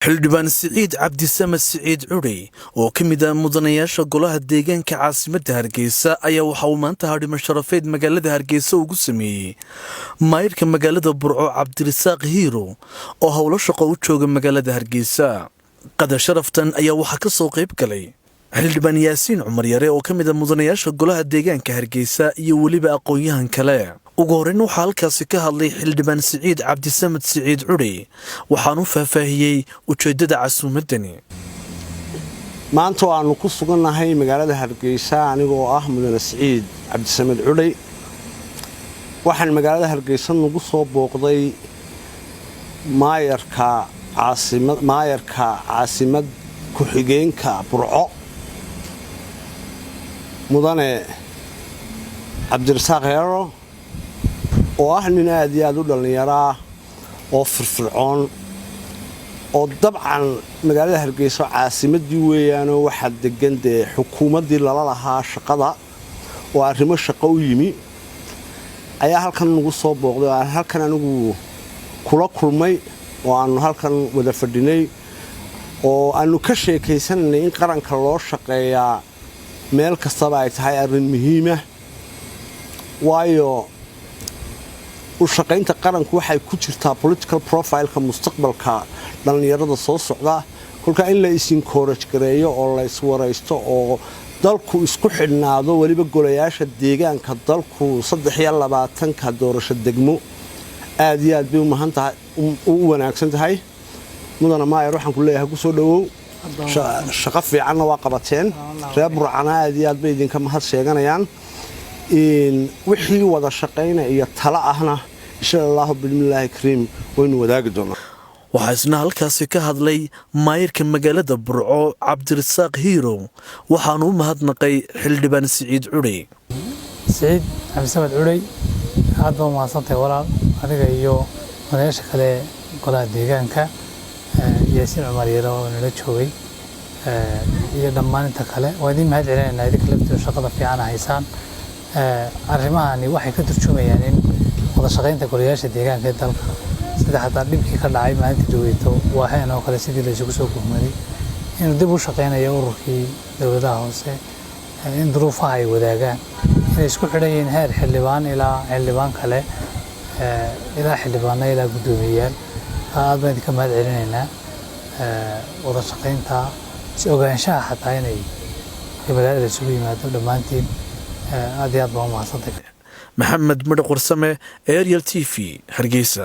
xildhibaan Siciid Cabdisamed Siciid Curi oo ka mid ah mudanayaasha golaha deegaanka caasimadda Hargeysa ayaa waxa uu maanta hadhimo sharafeed magaalada Hargeysa ugu sameeyay maayirka magaalada Burco Cabdirasaaq Hiiro oo howlo shaqo u jooga magaalada Hargeysa. qada sharaftan ayaa waxa ka soo qayb galay xildhibaan Yaasiin Cumar Yare oo ka mid ah mudanayaasha golaha deegaanka Hargeysa iyo waliba aqoon-yahan kale. ugu horreyn waxaa halkaasi ka hadlay xildhibaan Siciid Cabdisamed Siciid Curi waxaanu faahfaahiyey ujeedada casuumadani. maanta waanu ku sugannahay magaalada Hargeysa anigoo ah mudane Siciid Cabdisamed Curi. waxaan magaalada Hargeysa nagu soo booqday maayarka caasimad ku-xigeenka Burco mudane Cabdirasaaq Hiiro oo ah nin aad iyo aad u dhalinyaro ah oo firfircoon oo dabcan magaalada Hargeysa caasimadii weeyaanoo waxa degan xukuumadii lala lahaa shaqada oo arrimo shaqo u yimi ayaa halkan nagu soo booqday oo halkan anigu kula kulmay oo aanu halkan wada fadhinay oo aanu ka sheekaysanay in qaranka loo shaqeeyaa meel kastaba ay tahay arrin muhiim ah waayo u shaqaynta qaranku waxay ku jirtaa political profile-ka mustaqbalka dhalinyarada ssoo socda kulka in la encourage gareeyo oo la iswaraysto oo dalku isku xidhnaado waliba golayaasha deegaanka dalku 23ka doorasho degmo aad iyo aad bay u wanaagsan tahay mudana maayar waxaan ku leeyahay ku soo dhawow shaqo fiicanna waa qabateen reer Burcana aad iyo aad bay idinka mahad sheeganayaan wixii wada shaqeynaa iyo talo ahna insha Allah bismillaahi kariim waynu wadaagi doonaa. waxaa isna halkaasi ka hadlay maayirka magaalada Burco Cabdirasaaq Hiiro waxaanu u mahadnaqay xildhibaan Siciid Curi. Siciid Cabdisamed Curi aad baa mahadsantahay walaal adiga iyo madaxda kale golaha deegaanka Yaasiin Cumar Yare oo nala joogay iyo dhammaan inta kale waa idin mahad celinayna idinka laftiisa shaqada fiican haysaan. arrimahani waxay ka turjumayaan in wada shaqaynta golayaasha deegaanka ee dalka sida xataa dhibkii ka dhacay maalintii dowladda waxaan oo kale sidii la isugu soo gurmaday inuu dib u shaqeynayo ururkii dowladaha hoose in duruufaha ay wadaagaan inay isku xidhayeen heer xildhibaan ilaa xildhibaan kale ilaa xildhibaanna ilaa guddoomiyayaal aad baan idinka mahad celinaynaa wada shaqaynta si ogaanshaha xataa inay magaalada isugu yimaado dhammaantiin aad iyo aad baan u mahadsantahay. Maxamed Madaqorsame, Ariel TV, Hargeysa.